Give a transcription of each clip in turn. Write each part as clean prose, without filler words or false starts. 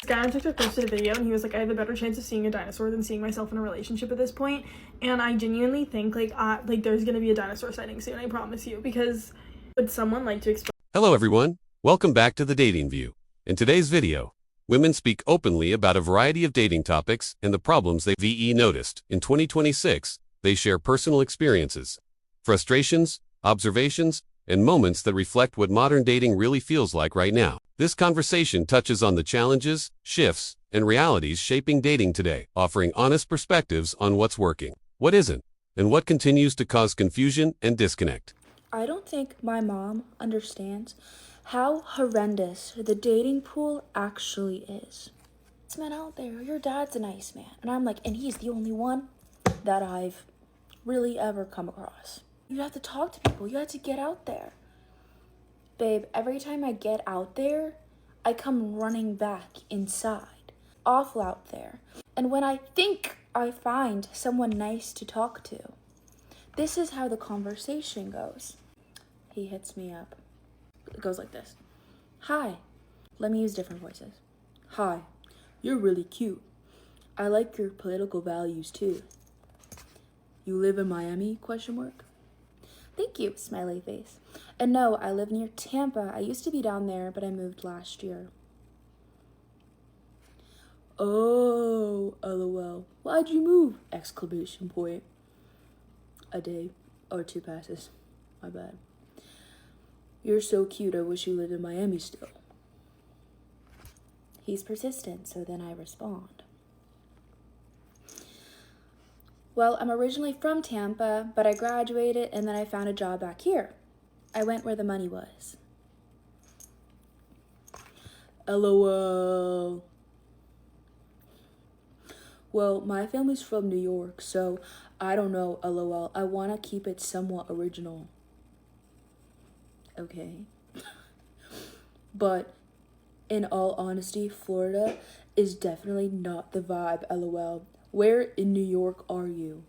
guy on TikTok posted a video and he was like, I have a better chance of seeing a dinosaur than seeing myself in a relationship at this point. And I genuinely think like there's gonna be a dinosaur sighting soon, I promise you, because would someone like to explain? Hello everyone, welcome back to the Dating View. In today's video, women speak openly about a variety of dating topics and the problems they've noticed. In 2026, they share personal experiences, frustrations, observations, and moments that reflect what modern dating really feels like right now. This conversation touches on the challenges, shifts, and realities shaping dating today, offering honest perspectives on what's working, what isn't, and what continues to cause confusion and disconnect. I don't think my mom understands how horrendous the dating pool actually is. This man out there, your dad's a nice man. And I'm like, and he's the only one that I've really ever come across. You have to talk to people. You have to get out there. Babe, every time I get out there, I come running back inside. Awful out there. And when I think I find someone nice to talk to, this is how the conversation goes. He hits me up. It goes like this. Hi. Let me use different voices. Hi. You're really cute. I like your political values too. You live in Miami? ? Thank you, smiley face. And no, I live near Tampa. I used to be down there, but I moved last year. Oh, LOL. Why'd you move? ! A day or two passes. My bad. You're so cute. I wish you lived in Miami still. He's persistent, so then I respond. Well, I'm originally from Tampa, but I graduated and then I found a job back here. I went where the money was. LOL. Well, my family's from New York, so I don't know, LOL. I want to keep it somewhat original. Okay. But in all honesty, Florida is definitely not the vibe, LOL. Where in New York are you?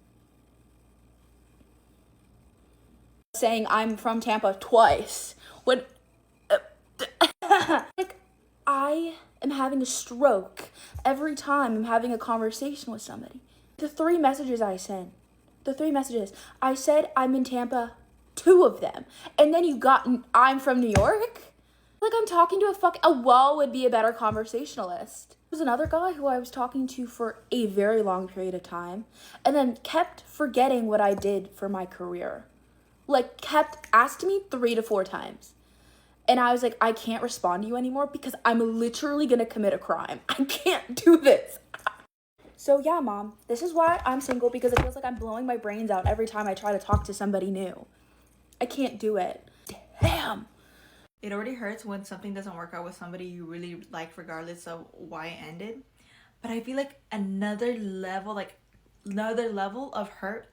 Saying I'm from Tampa twice. When like I am having a stroke every time I'm having a conversation with somebody. The three messages I said I'm in Tampa, 2 of them. And then you got I'm from New York? Like I'm talking to a wall would be a better conversationalist. There's another guy who I was talking to for a very long period of time and then kept forgetting what I did for my career. Like kept asking me 3 to 4 times. And I was like, I can't respond to you anymore because I'm literally gonna commit a crime. I can't do this. So yeah, Mom, this is why I'm single, because it feels like I'm blowing my brains out every time I try to talk to somebody new. I can't do it. Damn. It already hurts when something doesn't work out with somebody you really like, regardless of why it ended. But I feel like another level of hurt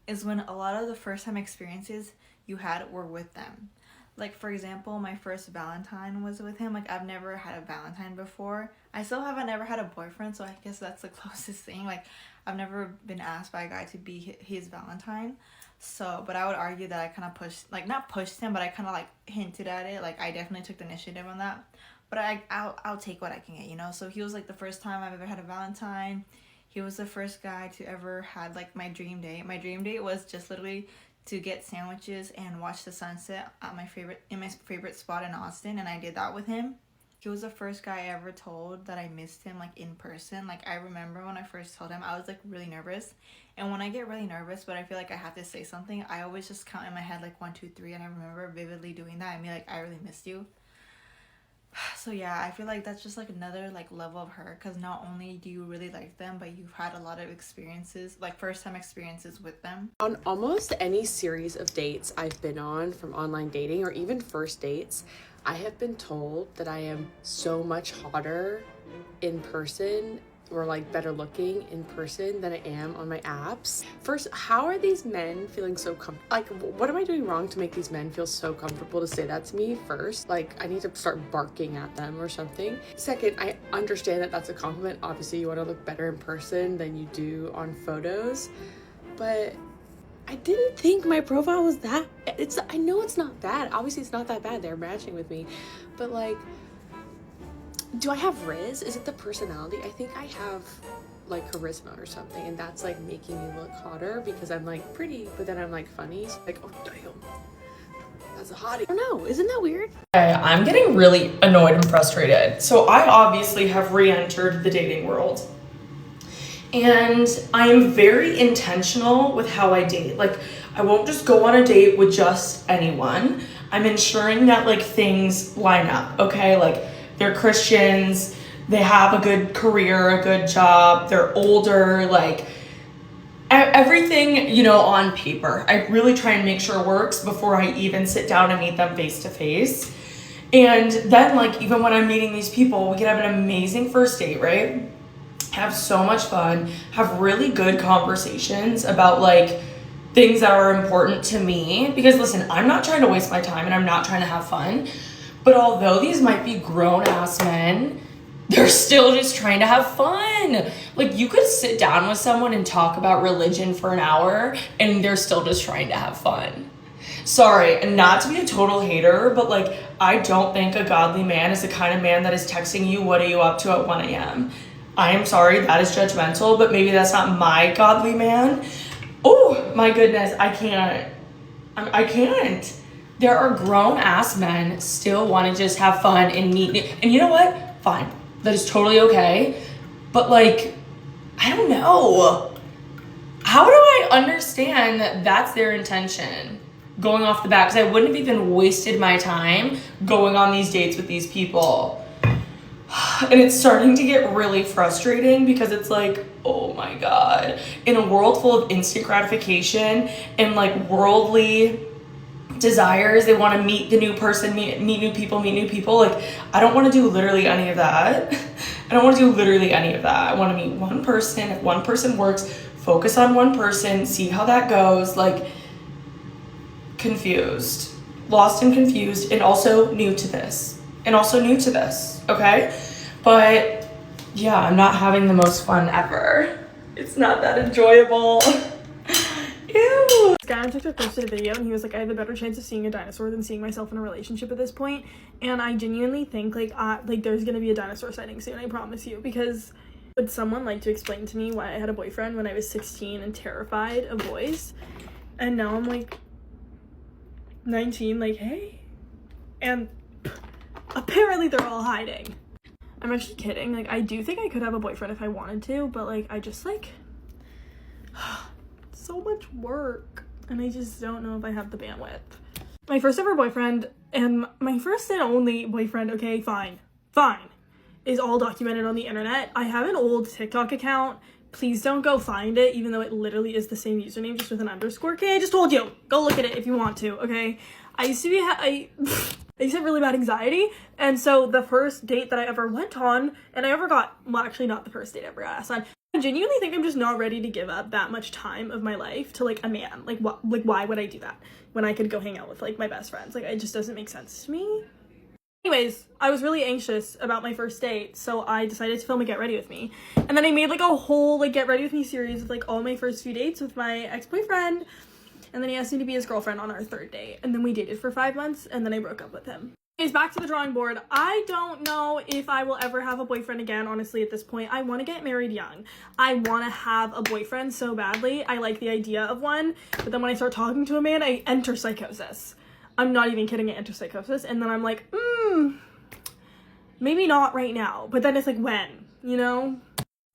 is when a lot of the first time experiences you had were with them. Like, for example, my first Valentine was with him. Like, I've never had a Valentine before. I still haven't never had a boyfriend, so I guess that's the closest thing. Like, I've never been asked by a guy to be his Valentine. So, but I would argue that I kind of not pushed him, but I kind of like hinted at it. Like, I definitely took the initiative on that. But I'll take what I can get, you know? So he was like the first time I've ever had a Valentine. He was the first guy to ever had like my dream date. My dream date was just literally to get sandwiches and watch the sunset at my favorite spot in Austin, and I did that with him. He was the first guy I ever told that I missed him, like, in person. Like, I remember when I first told him, I was, like, really nervous. And when I get really nervous, but I feel like I have to say something, I always just count in my head, like, 1, 2, 3. And I remember vividly doing that. I mean, like, I really missed you. So, yeah, I feel like that's just, like, another, like, level of hurt. Because not only do you really like them, but you've had a lot of experiences, like, first-time experiences with them. On almost any series of dates I've been on, from online dating or even first dates, I have been told that I am so much hotter in person, or like better looking in person, than I am on my apps. First, how are these men feeling so like, what am I doing wrong to make these men feel so comfortable to say that to me? First, like, I need to start barking at them or something. Second, I understand that that's a compliment. Obviously, you want to look better in person than you do on photos, but I didn't think my profile was that, I know it's not bad. Obviously, it's not that bad. They're matching with me, but like, Do I have Riz? Is it the personality? I think I have like charisma or something, and that's like making me look hotter because I'm like pretty, but then I'm like funny. So like, oh damn, that's a hottie. I don't know. Isn't that weird? Okay, I'm getting really annoyed and frustrated. So I obviously have re-entered the dating world. And I am very intentional with how I date. Like, I won't just go on a date with just anyone. I'm ensuring that like things line up, okay? Like, they're Christians, they have a good career, a good job, they're older, like everything, you know, on paper. I really try and make sure it works before I even sit down and meet them face to face. And then like, even when I'm meeting these people, we can have an amazing first date, right? Have so much fun, have really good conversations about like things that are important to me. Because listen, I'm not trying to waste my time and I'm not trying to have fun. But although these might be grown-ass men, they're still just trying to have fun. Like, you could sit down with someone and talk about religion for an hour, and they're still just trying to have fun. Sorry, and not to be a total hater, but like, I don't think a godly man is the kind of man that is texting you, what are you up to at 1 a.m.? I am sorry, that is judgmental, but maybe that's not my godly man. Oh, my goodness, I can't. I can't. There are grown-ass men still want to just have fun and meet. And you know what? Fine. That is totally okay. But, like, I don't know. How do I understand that that's their intention going off the bat? Because I wouldn't have even wasted my time going on these dates with these people. And it's starting to get really frustrating because it's like, oh my God. In a world full of instant gratification and, like, worldly desires, they want to meet the new person, meet new people. Like, I don't want to do literally any of that. I don't want to do literally any of that. I want to meet one person. If one person works, focus on one person, see how that goes. Like, confused, lost and confused, and also new to this, okay? But yeah, I'm not having the most fun ever. It's not that enjoyable. Ew. This guy on TikTok posted a video and he was like, I have a better chance of seeing a dinosaur than seeing myself in a relationship at this point. And I genuinely think like there's gonna be a dinosaur sighting soon, I promise you. Because would someone like to explain to me why I had a boyfriend when I was 16 and terrified of boys? And now I'm like 19, like, hey. And apparently they're all hiding. I'm actually kidding. Like, I do think I could have a boyfriend if I wanted to, but like, I just like so much work and I just don't know if I have the bandwidth. My first ever boyfriend and my first and only boyfriend, okay, fine, is all documented on the internet. I have an old TikTok account. Please don't go find it, even though it literally is the same username, just with an underscore. Okay, I just told you. Go look at it if you want to, okay? I used to have really bad anxiety, and so the first date that I ever went on, and I ever got, well, actually not the first date I ever got asked on, I genuinely think I'm just not ready to give up that much time of my life to, like, a man. Like, why would I do that when I could go hang out with, like, my best friends? Like, it just doesn't make sense to me. Anyways, I was really anxious about my first date, so I decided to film a Get Ready With Me. And then I made, like, a whole, like, Get Ready With Me series of, like, all my first few dates with my ex-boyfriend. And then he asked me to be his girlfriend on our third date. And then we dated for 5 months, and then I broke up with him. Anyways, back to the drawing board. I don't know if I will ever have a boyfriend again, honestly, at this point. I want to get married young. I want to have a boyfriend so badly. I like the idea of one. But then when I start talking to a man, I enter psychosis. I'm not even kidding, I enter psychosis. And then I'm like, maybe not right now. But then it's like, when? You know?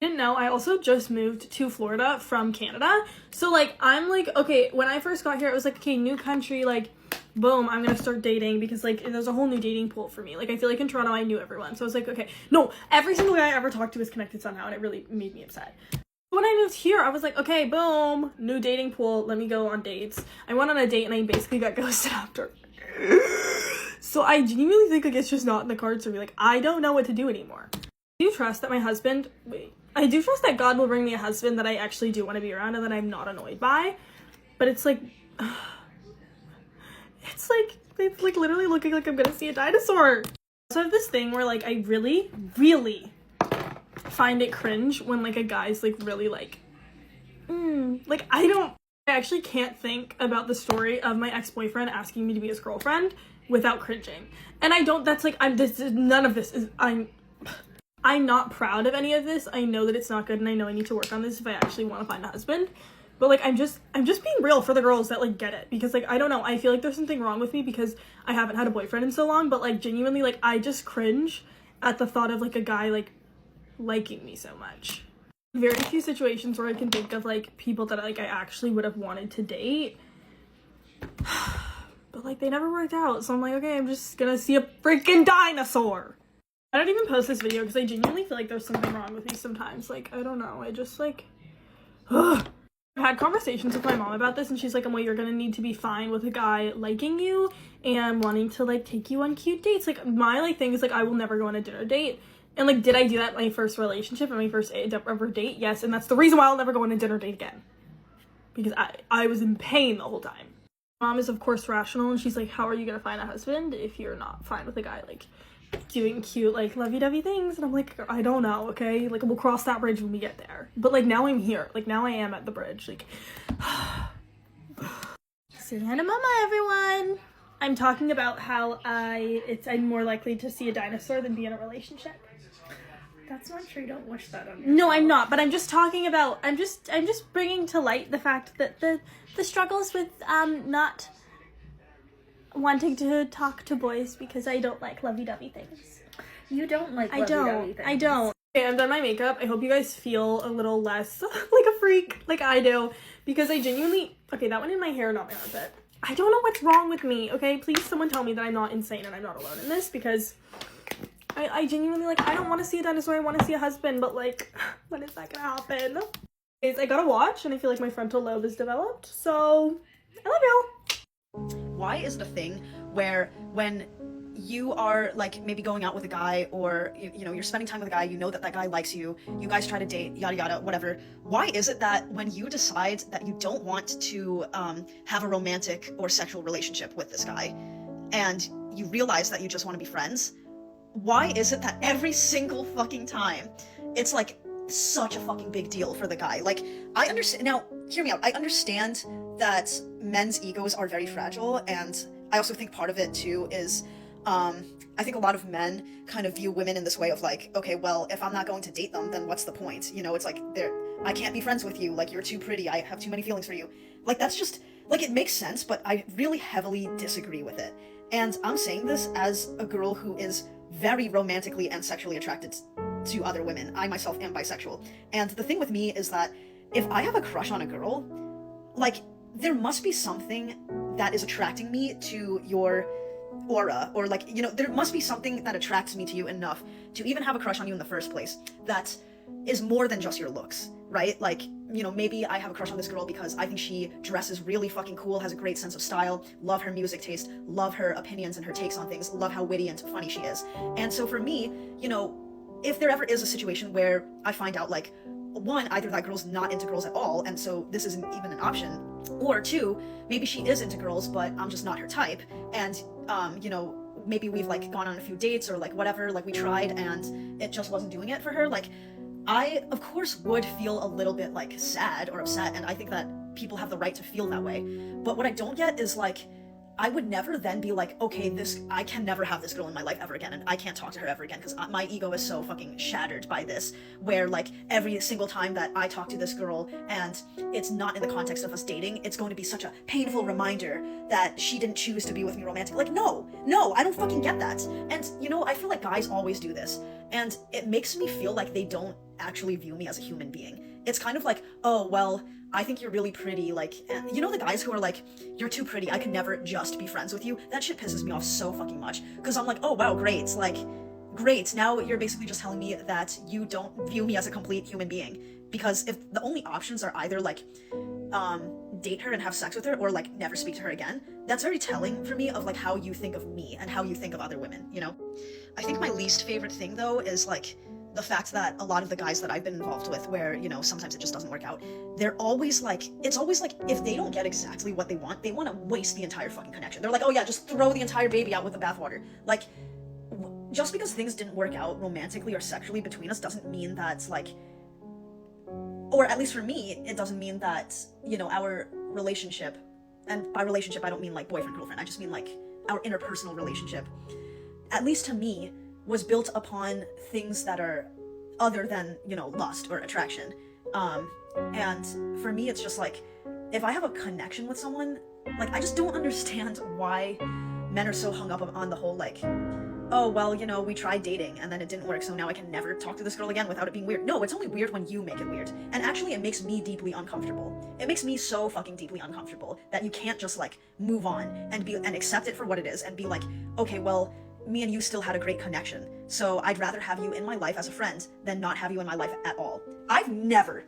Didn't know, I also just moved to Florida from Canada. So, like, I'm like, okay, when I first got here, it was like, okay, new country, like, boom, I'm gonna start dating because, like, there's a whole new dating pool for me. Like, I feel like in Toronto, I knew everyone. So I was like, okay, no, every single guy I ever talked to is connected somehow, and it really made me upset. When I moved here, I was like, okay, boom, new dating pool, let me go on dates. I went on a date, and I basically got ghosted after. So I genuinely think, like, it's just not in the cards for me. Like, I don't know what to do anymore. I do trust that my husband, I do trust that God will bring me a husband that I actually do want to be around and that I'm not annoyed by. But it's like, it's like literally looking like I'm gonna see a dinosaur. So I have this thing where, like, I really, really find it cringe when, like, a guy's, like, really, like, like, I actually can't think about the story of my ex-boyfriend asking me to be his girlfriend without cringing. And I don't, that's, like, none of this is, I'm not proud of any of this. I know that it's not good, and I know I need to work on this if I actually want to find a husband. But, like, I'm just being real for the girls that, like, get it. Because, like, I don't know. I feel like there's something wrong with me because I haven't had a boyfriend in so long. But, like, genuinely, like, I just cringe at the thought of, like, a guy, like, liking me so much. Very few situations where I can think of, like, people that, like, I actually would have wanted to date. But, like, they never worked out. So I'm like, okay, I'm just gonna see a freaking dinosaur. I don't even post this video because I genuinely feel like there's something wrong with me sometimes. Like, I don't know. I just, like, ugh. I've had conversations with my mom about this, and she's like, you're gonna need to be fine with a guy liking you and wanting to, like, take you on cute dates. Like, my, like, thing is, like, I will never go on a dinner date. And, like, did I do that in my first relationship and my first ever date? Yes, and that's the reason why I'll never go on a dinner date again. Because I was in pain the whole time. Mom is, of course, rational, and she's like, how are you gonna find a husband if you're not fine with a guy, like, doing cute, like, lovey-dovey things? And I'm like, I don't know, okay? Like, we'll cross that bridge when we get there. But, like, now I'm here. Like, now I am at the bridge. Like, say hi to mama, everyone! I'm talking about how I'm more likely to see a dinosaur than be in a relationship. That's not true. Don't wish that on No, I'm not, but I'm just talking about, I'm just bringing to light the fact that the struggles with, not wanting to talk to boys because I don't like lovey-dovey things. You don't like I lovey-dovey things. don't. Okay, I've done my makeup. I hope you guys feel a little less like a freak, like I do, because I genuinely, okay, that went in my hair, not my armpit. I don't know what's wrong with me, okay? Please someone tell me that I'm not insane and I'm not alone in this, because I genuinely, like, I don't want to see a dinosaur, I want to see a husband, but, like, when is that gonna happen? I got a watch, and I feel like my frontal lobe is developed, so I love y'all. Why is it a thing where when you are, like, maybe going out with a guy, or you know, you're spending time with a guy, you know that that guy likes you, you guys try to date, yada yada, whatever, why is it that when you decide that you don't want to have a romantic or sexual relationship with this guy, and you realize that you just want to be friends, why is it that every single fucking time it's like such a fucking big deal for the guy? Like, I understand, now hear me out, I understand that men's egos are very fragile, and I also think part of it too is I think a lot of men kind of view women in this way of like, okay, well, if I'm not going to date them, then what's the point? You know, it's like, I can't be friends with you, like, you're too pretty, I have too many feelings for you. Like, that's just, like, it makes sense, but I really heavily disagree with it. And I'm saying this as a girl who is very romantically and sexually attracted to other women. I myself am bisexual. And the thing with me is that if I have a crush on a girl, like, there must be something that is attracting me to your aura, or, like, you know, there must be something that attracts me to you enough to even have a crush on you in the first place that is more than just your looks, right? Like, you know, maybe I have a crush on this girl because I think she dresses really fucking cool, has a great sense of style, love her music taste, love her opinions and her takes on things, love how witty and funny she is. And so for me, you know, if there ever is a situation where I find out, like, one, either that girl's not into girls at all, and so this isn't even an option, or two, maybe she is into girls, but I'm just not her type, and, you know, maybe we've, like, gone on a few dates, or, like, whatever, like, we tried, and it just wasn't doing it for her, like, I, of course, would feel a little bit, like, sad or upset, and I think that people have the right to feel that way, but what I don't get is, like, I would never then be like, okay, I can never have this girl in my life ever again, and I can't talk to her ever again, because my ego is so fucking shattered by this, where, like, every single time that I talk to this girl, and it's not in the context of us dating, it's going to be such a painful reminder that she didn't choose to be with me romantically. Like, no, I don't fucking get that. And, you know, I feel like guys always do this, and it makes me feel like they don't actually view me as a human being. It's kind of like, oh, well, I think you're really pretty, like, you know the guys who are like, you're too pretty, I could never just be friends with you? That shit pisses me off so fucking much, because I'm like, oh wow, great, like, great, now you're basically just telling me that you don't view me as a complete human being, because if the only options are either, like, date her and have sex with her, or, like, never speak to her again, that's very telling for me of, like, how you think of me and how you think of other women, you know? I think my least favorite thing, though, is, like, the fact that a lot of the guys that I've been involved with, where, you know, sometimes it just doesn't work out, they're always like, it's always like, if they don't get exactly what they want to waste the entire fucking connection. They're like, oh yeah, just throw the entire baby out with the bathwater. Like, just because things didn't work out romantically or sexually between us doesn't mean that, like, or at least for me, it doesn't mean that, you know, our relationship, and by relationship I don't mean like boyfriend, girlfriend, I just mean like our interpersonal relationship, at least to me, was built upon things that are other than, lust or attraction. And for me, it's just like, if I have a connection with someone, like, I just don't understand why men are so hung up on the whole, like, oh, well, we tried dating and then it didn't work, so now I can never talk to this girl again without it being weird. No, it's only weird when you make it weird. And actually, it makes me deeply uncomfortable. It makes me so fucking deeply uncomfortable that you can't just, like, move on and accept it for what it is and be like, okay, well, me and you still had a great connection, so I'd rather have you in my life as a friend than not have you in my life at all. I've never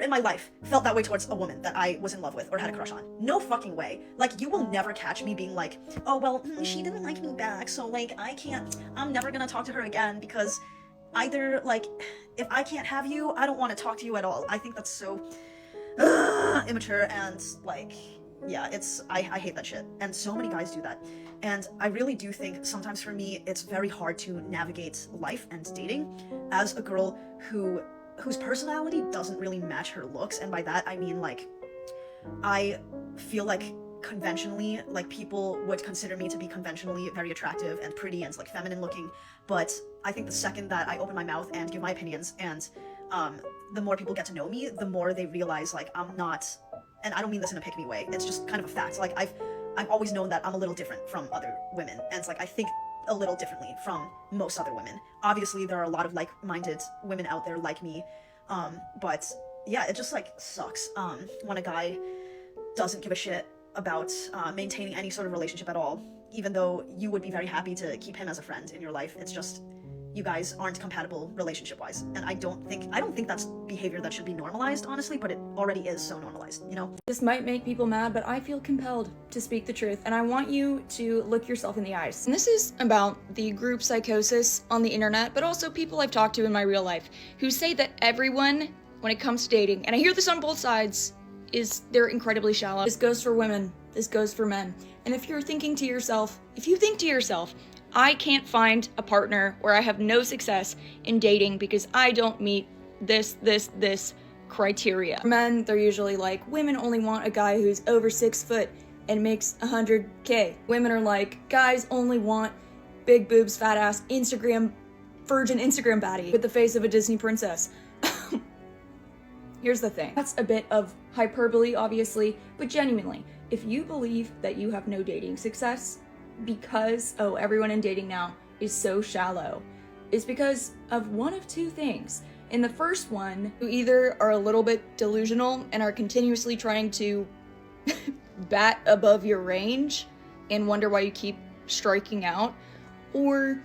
in my life felt that way towards a woman that I was in love with or had a crush on. No fucking way. Like, you will never catch me being like, oh, well, she didn't like me back, so, like, I'm never gonna talk to her again because either, like, if I can't have you, I don't want to talk to you at all. I think that's so immature and, like, yeah, I hate that shit. And so many guys do that. And I really do think sometimes for me, it's very hard to navigate life and dating as a girl whose personality doesn't really match her looks. And by that, I mean, like, I feel like conventionally, like, people would consider me to be conventionally very attractive and pretty and, like, feminine looking. But I think the second that I open my mouth and give my opinions, and the more people get to know me, the more they realize, like, I'm not, and I don't mean this in a pick-me way, it's just kind of a fact. Like, I've always known that I'm a little different from other women, and it's like, I think a little differently from most other women. Obviously, there are a lot of like-minded women out there like me, but yeah, it just, like, sucks when a guy doesn't give a shit about maintaining any sort of relationship at all, even though you would be very happy to keep him as a friend in your life. It's just, you guys aren't compatible relationship-wise, and I don't think that's behavior that should be normalized, honestly, but it already is so normalized, This might make people mad, but I feel compelled to speak the truth, and I want you to look yourself in the eyes. And this is about the group psychosis on the internet, but also people I've talked to in my real life who say that everyone, when it comes to dating, and I hear this on both sides, is they're incredibly shallow. This goes for women, this goes for men. And if you think to yourself, I can't find a partner where I have no success in dating because I don't meet this criteria. For men, they're usually like, women only want a guy who's over 6 foot and makes 100K. Women are like, guys only want big boobs, fat ass, virgin Instagram baddie with the face of a Disney princess. Here's the thing. That's a bit of hyperbole, obviously, but genuinely, if you believe that you have no dating success because, everyone in dating now is so shallow, it's because of one of two things. In the first one, you either are a little bit delusional and are continuously trying to bat above your range and wonder why you keep striking out, or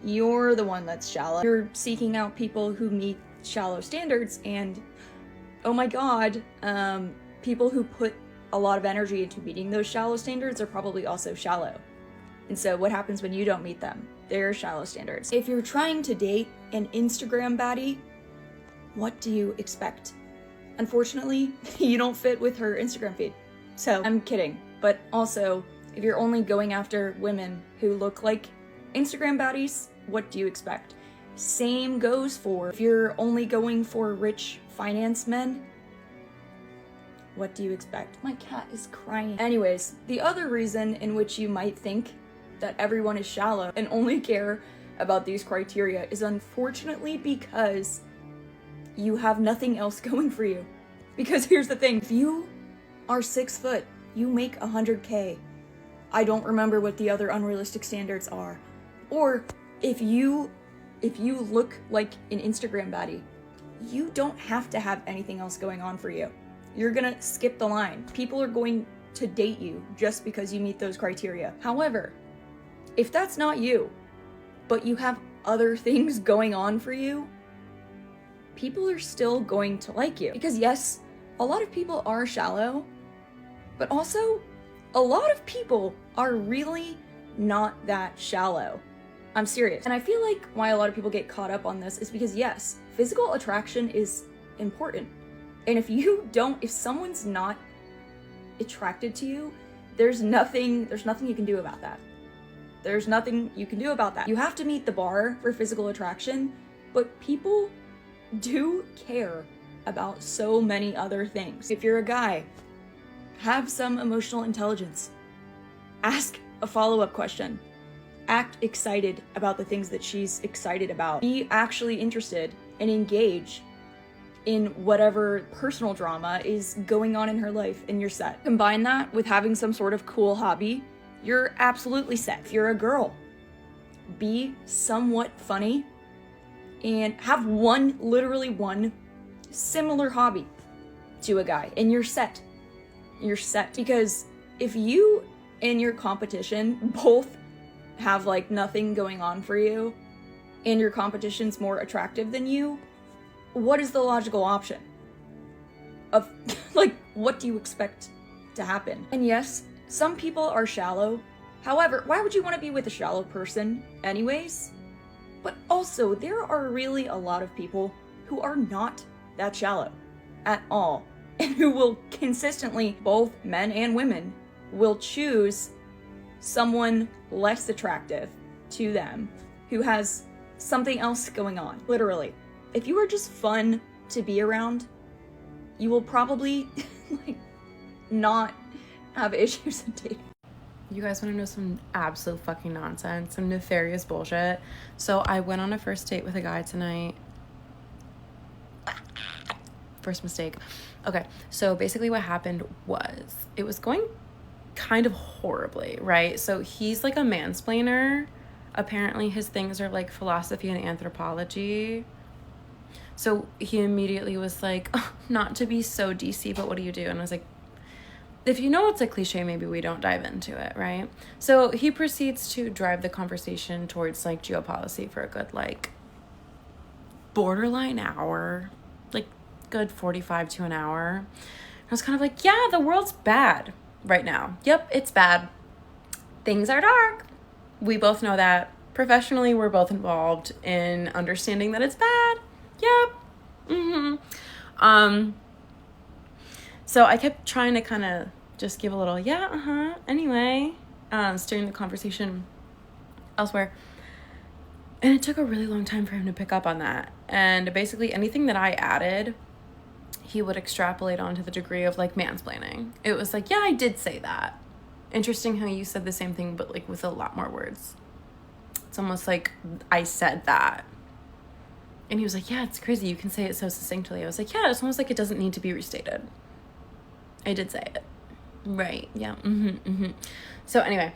you're the one that's shallow. You're seeking out people who meet shallow standards, and oh my god, people who put a lot of energy into meeting those shallow standards are probably also shallow. And so what happens when you don't meet them? They're shallow standards. If you're trying to date an Instagram baddie, what do you expect? Unfortunately, you don't fit with her Instagram feed. So, I'm kidding. But also, if you're only going after women who look like Instagram baddies, what do you expect? Same goes for if you're only going for rich finance men, what do you expect? My cat is crying. Anyways, the other reason in which you might think that everyone is shallow and only care about these criteria is unfortunately because you have nothing else going for you. Because here's the thing, if you are 6 foot, you make 100K. I don't remember what the other unrealistic standards are. Or if you look like an Instagram baddie, you don't have to have anything else going on for you. You're gonna skip the line. People are going to date you just because you meet those criteria. However, if that's not you, but you have other things going on for you, people are still going to like you. Because yes, a lot of people are shallow, but also a lot of people are really not that shallow. I'm serious. And I feel like why a lot of people get caught up on this is because yes, physical attraction is important. And if someone's not attracted to you, there's nothing you can do about that. There's nothing you can do about that. You have to meet the bar for physical attraction, but people do care about so many other things. If you're a guy, have some emotional intelligence. Ask a follow-up question. act excited about the things that she's excited about. Be actually interested and engage in whatever personal drama is going on in her life in your set. Combine that with having some sort of cool hobby, you're absolutely set. If you're a girl, be somewhat funny and have literally one similar hobby to a guy and you're set. You're set. Because if you and your competition both have like nothing going on for you and your competition's more attractive than you, what is the logical option of like, what do you expect to happen? And yes, some people are shallow. However, why would you want to be with a shallow person anyways? But also, there are really a lot of people who are not that shallow at all, and who will consistently, both men and women, will choose someone less attractive to them who has something else going on. Literally. If you are just fun to be around, you will probably like not have issues in dating. You guys want to know some absolute fucking nonsense, some nefarious bullshit? So I went on a first date with a guy tonight. First mistake. Okay, so basically what happened was, it was going kind of horribly, right? So he's like a mansplainer. Apparently his things are like philosophy and anthropology. So he immediately was like, oh, not to be so DC, but what do you do? And I was like, if you know it's a cliche, maybe we don't dive into it, right? So he proceeds to drive the conversation towards like geopolicy for a good like borderline hour, like good 45 to an hour. I was kind of like, yeah, the world's bad right now. Yep, it's bad. Things are dark. We both know that. Professionally, we're both involved in understanding that it's bad. Yep. So I kept trying to kind of just give a little, anyway, steering the conversation elsewhere. And it took a really long time for him to pick up on that. And basically anything that I added, he would extrapolate onto the degree of like mansplaining. It was like, yeah, I did say that. Interesting how you said the same thing, but like with a lot more words. It's almost like I said that. And he was like, yeah, it's crazy. You can say it so succinctly. I was like, yeah, it's almost like it doesn't need to be restated. I did say it. Right. Yeah. So anyway,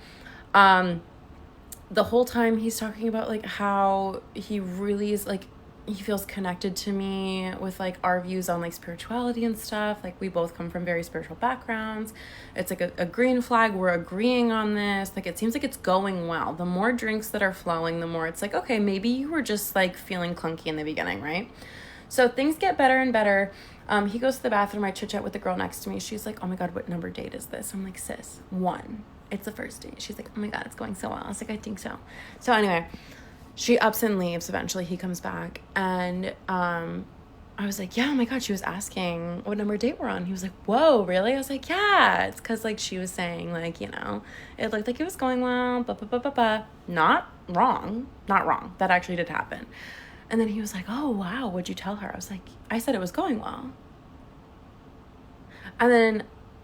the whole time he's talking about like how he really is like, he feels connected to me with like our views on like spirituality and stuff. Like we both come from very spiritual backgrounds. It's like a green flag. We're agreeing on this. Like it seems like it's going well. The more drinks that are flowing, the more it's like, okay, maybe you were just like feeling clunky in the beginning, right? So things get better and better. He goes to the bathroom. I chit chat with the girl next to me. She's like, oh my God, what number date is this? I'm like, sis, 1. It's the first date. She's like, oh my God, it's going so well. I was like, I think so. So anyway, she ups and leaves. Eventually he comes back and I was like, yeah, oh my God, she was asking what number date we're on. He was like, whoa, really? I was like, yeah, it's because like she was saying like, you know, it looked like it was going well, Not wrong. That actually did happen. And then he was like, oh wow, what'd you tell her? I was like, I said it was going well. And then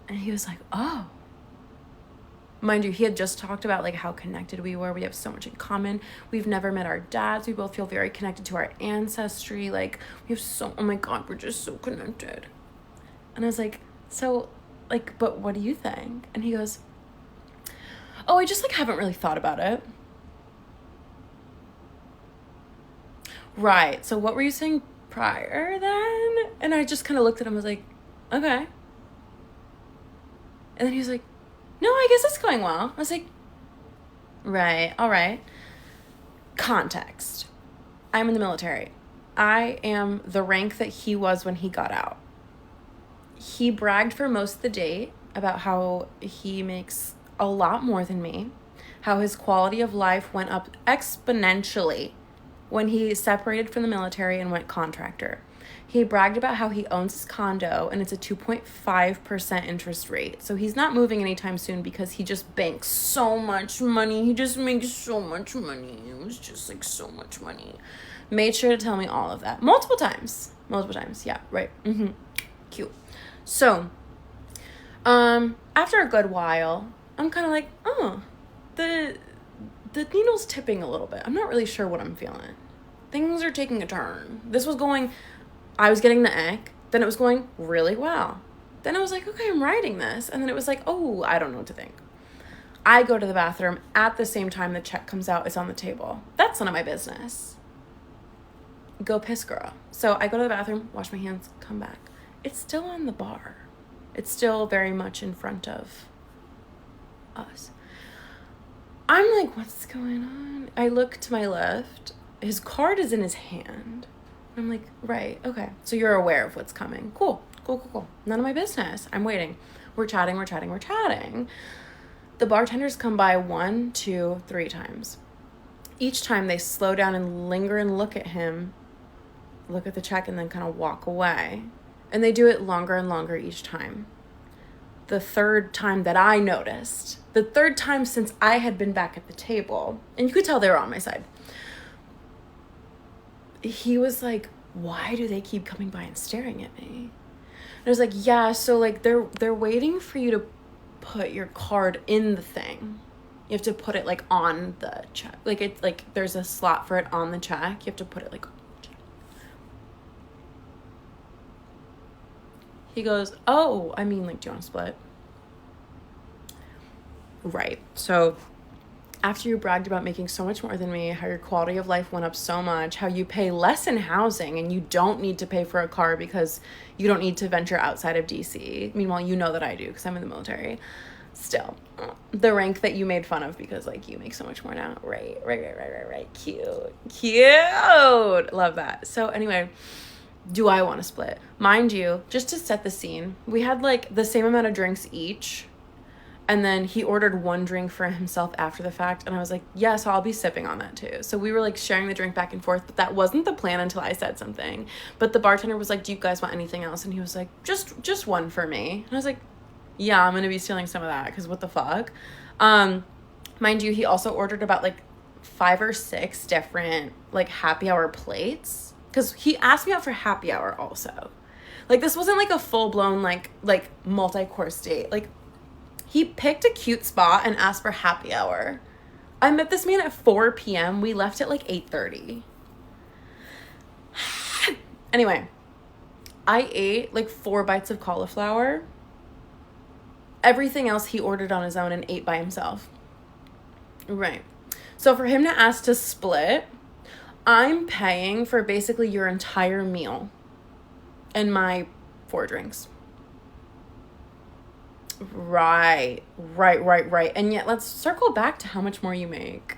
he was like, oh. Mind you, he had just talked about like how connected we were. We have so much in common. We've never met our dads. We both feel very connected to our ancestry. Like we have so, oh my God, we're just so connected. And I was like, so like, but what do you think? And he goes, oh, I just like haven't really thought about it. Right. So what were you saying prior then? And I just kind of looked at him. I was like, okay. And then he was like, no, I guess it's going well. I was like, right, all right. Context. I'm in the military. I am the rank that he was when he got out. He bragged for most of the date about how he makes a lot more than me, how his quality of life went up exponentially when he separated from the military and went contractor. He bragged about how he owns his condo and it's a 2.5% interest rate. So he's not moving anytime soon because he just banks so much money. He just makes so much money. It was just like so much money. Made sure to tell me all of that. Multiple times. Yeah, right. Cute. So, after a good while, I'm kind of like, oh, the needle's tipping a little bit. I'm not really sure what I'm feeling. Things are taking a turn. I was getting the ick, then it was going really well. Then I was like, okay, I'm writing this. And then it was like, oh, I don't know what to think. I go to the bathroom at the same time the check comes out. It's on the table. That's none of my business. Go piss, girl. So I go to the bathroom, wash my hands, come back. It's still on the bar. It's still very much in front of us. I'm like, what's going on? I look to my left. His card is in his hand. I'm like, right, okay. So you're aware of what's coming. Cool. None of my business. I'm waiting. We're chatting. The bartenders come by 1, 2, 3 times. Each time they slow down and linger and look at him, look at the check, and then kind of walk away. And they do it longer and longer each time. The third time that I noticed, the third time since I had been back at the table, and you could tell they were on my side, he was like, why do they keep coming by and staring at me? And I was like, yeah, so like they're waiting for you to put your card in the thing. You have to put it like on the check. Like it's like there's a slot for it on the check. You have to put it like on the check. He goes, oh, I mean, like, do you want to split? Right. So after you bragged about making so much more than me, how your quality of life went up so much, how you pay less in housing and you don't need to pay for a car because you don't need to venture outside of DC. Meanwhile, you know that I do because I'm in the military. Still, the rank that you made fun of because, like, you make so much more now. Right. Cute. Love that. So anyway, do I want to split? Mind you, just to set the scene, we had, like, the same amount of drinks each. And then he ordered 1 drink for himself after the fact. And I was like, yes, I'll be sipping on that too. So we were like sharing the drink back and forth. But that wasn't the plan until I said something. But the bartender was like, do you guys want anything else? And he was like, just 1 for me. And I was like, yeah, I'm going to be stealing some of that. Because what the fuck? Mind you, he also ordered about like 5 or 6 different like happy hour plates. Because he asked me out for happy hour also. Like this wasn't like a full blown like multi-course date. Like, he picked a cute spot and asked for happy hour. I met this man at 4 p.m. We left at like 8:30. Anyway, I ate like 4 bites of cauliflower. Everything else he ordered on his own and ate by himself. Right. So for him to ask to split, I'm paying for basically your entire meal and my 4 drinks. Right. And yet let's circle back to how much more you make.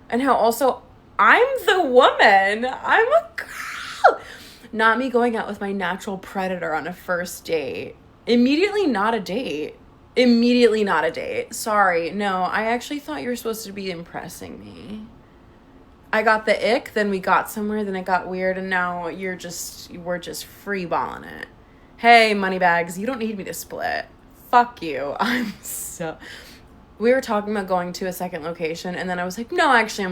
And how also I'm the woman. I'm a girl. Not me going out with my natural predator on a first date. Immediately not a date. Sorry. No, I actually thought you were supposed to be impressing me. I got the ick, then we got somewhere, then it got weird, and now we're just freeballing it. Hey, moneybags, you don't need me to split. Fuck you. We were talking about going to a second location, and then I was like, no, actually,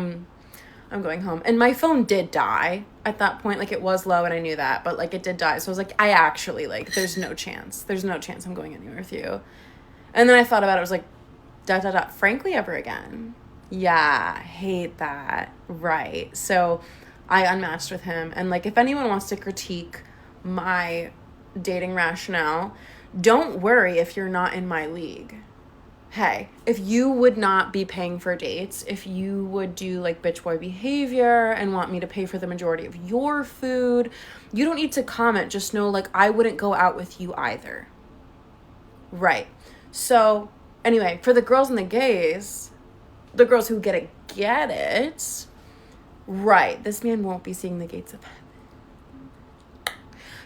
I'm going home. And my phone did die at that point. Like, it was low, and I knew that, but, like, it did die. So I was like, I actually, like, there's no chance I'm going anywhere with you. And then I thought about it. I was like, ... frankly, ever again. Yeah, hate that. Right. So I unmatched with him. And, like, if anyone wants to critique my dating rationale, don't worry if you're not in my league. Hey, if you would not be paying for dates, if you would do like bitch boy behavior and want me to pay for the majority of your food, you don't need to comment. Just know, like, I wouldn't go out with you either. Right. So anyway, for the girls and the gays, the girls who get it, right, this man won't be seeing the gates of heaven.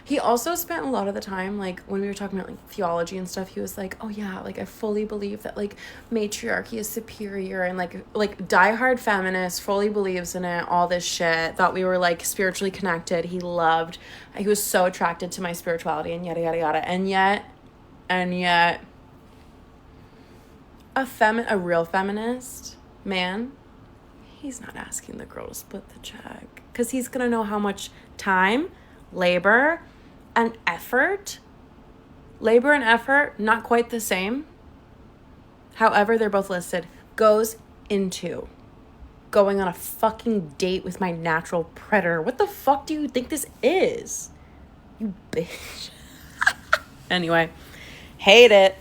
He also spent a lot of the time, like, when we were talking about, like, theology and stuff, he was like, oh, yeah, like, I fully believe that, like, matriarchy is superior, and, like, diehard feminist, fully believes in it, all this shit, thought we were, like, spiritually connected, he was so attracted to my spirituality, and yada, yada, yada, and yet, a real feminist man, he's not asking the girl to split the check, because he's gonna know how much time, labor, and effort, not quite the same, however they're both listed, goes into going on a fucking date with my natural predator. What the fuck do you think this is? You bitch. Anyway, hate it.